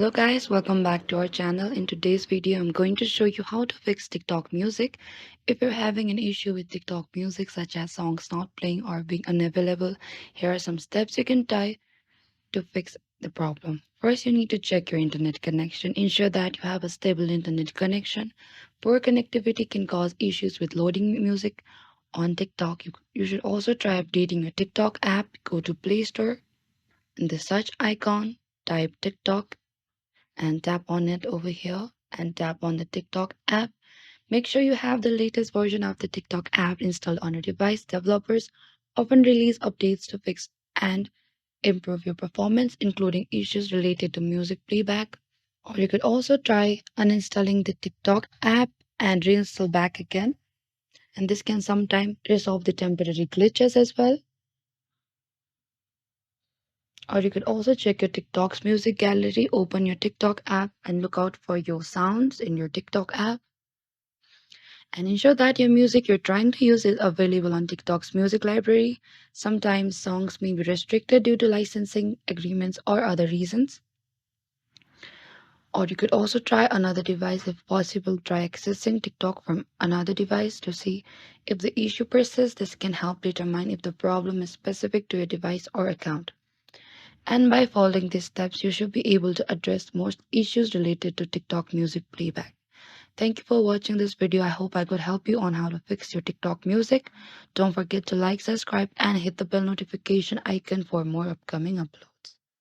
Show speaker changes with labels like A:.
A: Hello guys, welcome back to our channel. In today's video, I'm going to show you how to fix TikTok music. If you're having an issue with TikTok music such as songs not playing or being unavailable, here are some steps you can try to fix the problem. First, you need to check your internet connection. Ensure that you have a stable internet connection. Poor connectivity can cause issues with loading music on TikTok. You should also try updating your TikTok app. Go to Play Store. In the search icon, type TikTok and tap on it over here and tap on the TikTok app. Make sure you have the latest version of the TikTok app installed on your device. Developers often release updates to fix and improve your performance, including issues related to music playback. Or you could also try uninstalling the TikTok app and reinstall back again. And this can sometimes resolve the temporary glitches as well. Or you could also check your TikTok's music gallery, open your TikTok app, and look out for your sounds in your TikTok app. And ensure that your music you're trying to use is available on TikTok's music library. Sometimes songs may be restricted due to licensing agreements or other reasons. Or you could also try another device if possible. Try accessing TikTok from another device to see if the issue persists. This can help determine if the problem is specific to your device or account. And by following these steps, you should be able to address most issues related to TikTok music playback. Thank you for watching this video. I hope I could help you on how to fix your TikTok music. Don't forget to like, subscribe, and hit the bell notification icon for more upcoming uploads.